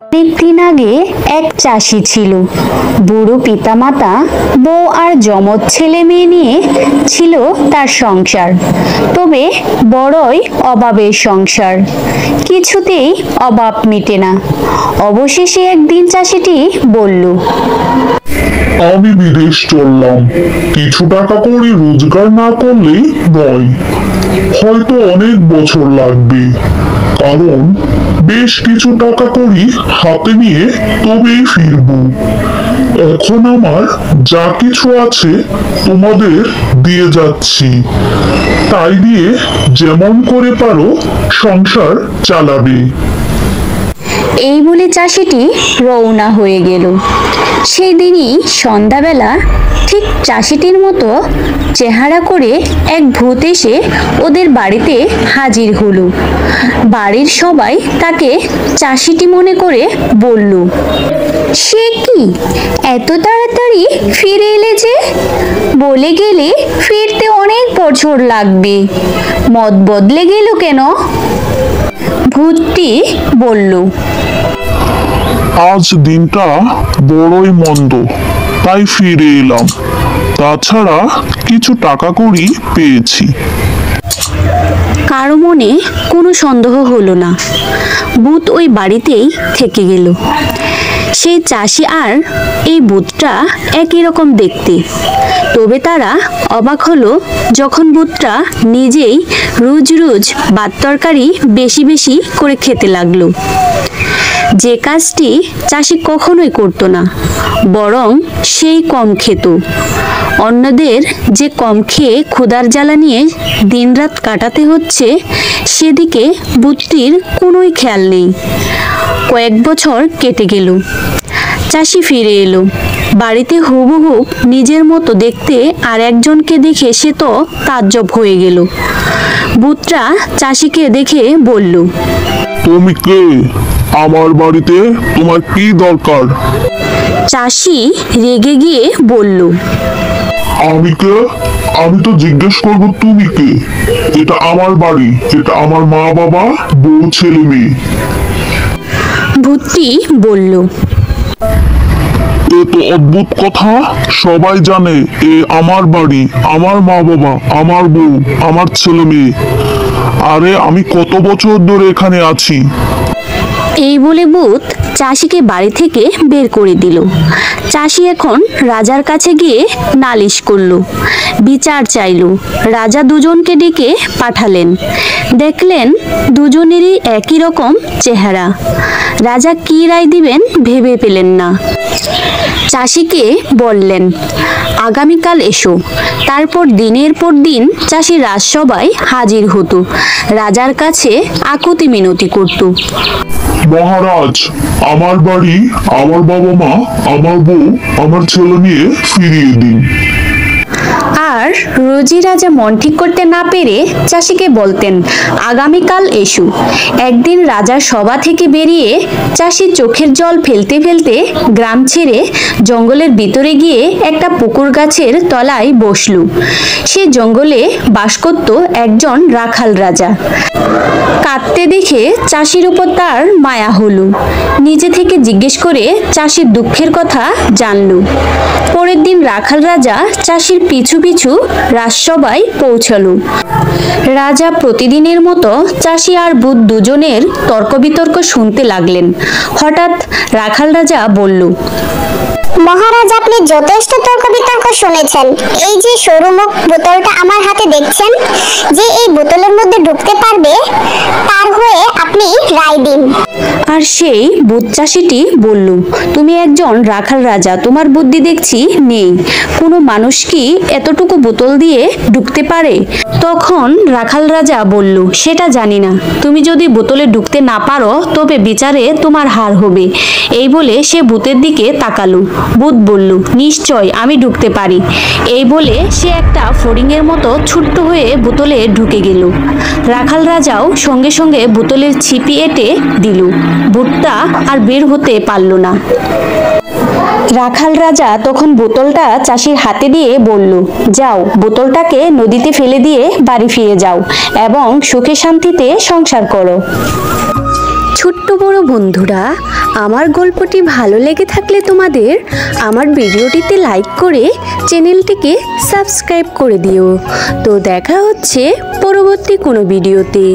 অনেকদিন আগে এক চাষি ছিল। বুড়ো পিতামাতা, বউ আর যমজ ছেলে মেয়ে নিয়ে ছিল তার সংসার। তবে বড়ই অভাবের সংসার, কিছুতেই অভাব মিটে না। অবশেষে একদিন চাষিটি বলল, আমি বিদেশ চললাম, কিছু টাকা করে রোজগার না করলেই নয়। হয়তো অনেক বছর লাগবে, কারণ বেশ কিছু টাকা করি হাতে নিয়ে তবেই ফিরবো। এখন আমার যা কিছু আছে তোমাদের দিয়ে যাচ্ছি, তাই দিয়ে যেমন করে পারো সংসার চালাবে। এই বলে চাষিটি রওনা হয়ে গেল। সেই দিনই সন্ধ্যাবেলা ঠিক চাষিটির মতো চেহারা করে এক ভূত এসে ওদের বাড়িতে হাজির হলো। বাড়ির সবাই তাকে চাষিটি মনে করে বলল, সে কি এত তাড়াতাড়ি ফিরে এলে যে? বলে গেলে ফিরতে অনেক বছর লাগবে, মত বদলে গেল কেন? ভূতটি বলল, আজ দিনটা বড়ই মন্দ, তাই ফিরে এলাম। তাছাড়া কিছু টাকা কড়ি পেয়েছি। কারো মনে কোনো সন্দেহ হলো না। ভূত ওই বাড়িতেই থেকে গেল। সেই চাষি আর এই ভূতটা একই রকম দেখতে। তবে তারা অবাক হলো যখন ভূতটা নিজেই রোজ রোজ ভাত তরকারি বেশি বেশি করে খেতে লাগলো। যে কাজটি চাষি কখনোই করতো না, বরং সেই কম খেত। অন্যদের যে কম খেয়ে ক্ষুধার জ্বালা নিয়ে দিনরাত কাটাতে হচ্ছে, সেদিকে ভূতটির কোনোই খেয়াল নেই। কয়েক বছর কেটে গেল। চাষি ফিরে এলো। বাড়িতে হুবহু নিজের মতো দেখতে আর একজনকে দেখে সে তো তাজ্জব হয়ে গেল। ভূতটা চাষিকে দেখে বলল, তুমি কে? আমার বাড়িতে তোমার কি দরকার? চাষি রেগে গিয়ে বলল, আমি কে? আমি তো জিজ্ঞেস করবো তুমি কে? এটা আমার বাড়ি, এটা আমার মা বাবা, বউ, ছেলে মেয়ে। ভূতটি বলল, এ তো অদ্ভুত কথা। সবাই জানে এ আমার বাড়ি, আমার মা বাবা, আমার বউ, আমার ছেলে মেয়ে। আরে আমি কত বছর ধরে এখানে আছি। এই বলে ভূত চাষিকে বাড়ি থেকে বের করে দিল। চাষি এখন রাজার কাছে গিয়ে নালিশ করলো, বিচার চাইল। রাজা দুজনকে ডেকে পাঠালেন। দেখলেন দুজনেরই একই রকম চেহারা। রাজা কি রায় দিবেন ভেবে পেলেন না। চাষিকে বললেন, আগামীকাল এসো। তারপর দিনের পর দিন চাষি রাজসভায় হাজির হতো, রাজার কাছে আকুতি মিনতি করত। মহারাজ, আমার বাড়ি, আমার বাবা মা, আমার বউ, আমার ছেলে নিয়ে ফিরিয়ে দিন। আর রোজই রাজা মন ঠিক করতে না পেরে চাষিকে বলতেন, আগামীকাল এসো। একদিন রাজার সভা থেকে বেরিয়ে চাষি চোখের জল ফেলতে ফেলতে গ্রাম ছেড়ে জঙ্গলের ভিতরে গিয়ে একটা পুকুর গাছের তলায় বসল। সে জঙ্গলে বাস করত একজন রাখাল রাজা। কাঁদতে দেখে চাষির উপর তার মায়া হলো। নিজে থেকে জিজ্ঞেস করে চাষির দুঃখের কথা জানল। পরের দিন রাখাল রাজা চাষির পিছু পিছু রাজসভায় পৌঁছালো। রাজা প্রতিদিনের মতো চাষি আর ভূত দুজনের তর্ক বিতর্ক শুনতে লাগলেন। হঠাৎ রাখাল রাজা বলল, মহারাজ, আপনি যথেষ্ট তর্ক বিতর্ক শুনেছেন। এই যে সরুমুখ বোতলটা আমার হাতে দেখছেন, যে এই বোতলের মধ্যে ঢুকতে পারবে তার হয়ে আপনি রায় দিন। আর সেই ভূত চাষিটি বলল, তুমি একজন রাখাল রাজা, তোমার বুদ্ধি দেখছি নেই। কোনো মানুষ কি এতটুকু বোতল দিয়ে ঢুকতে পারে? তখন রাখাল রাজা বলল, সেটা জানি না। তুমি যদি বোতলে ঢুকতে না পারো তবে বিচারে তোমার হার হবে। এই বলে সে ভূতের দিকে তাকালো। ভূত বলল, নিশ্চয় আমি ঢুকতে পারি। এই বলে সে একটা ফড়িংয়ের মতো ছোট্ট হয়ে বোতলে ঢুকে গেল। রাখাল রাজাও সঙ্গে সঙ্গে বোতলের ছিপি এঁটে দিল। ভূতটা আর বের হতে পারল না। রাখাল রাজা তখন বোতলটা চাষির হাতে দিয়ে বলল, যাও, বোতলটাকে নদীতে ফেলে দিয়ে বাড়ি ফিরে যাও এবং সুখে শান্তিতে সংসার করো। ছোট্ট বড় বন্ধুরা, আমার গল্পটি ভালো লেগে থাকলে তোমাদের আমার ভিডিওটিতে লাইক করে চ্যানেলটিকে সাবস্ক্রাইব করে দিও। তো দেখা হচ্ছে পরবর্তী কোনো ভিডিওতে।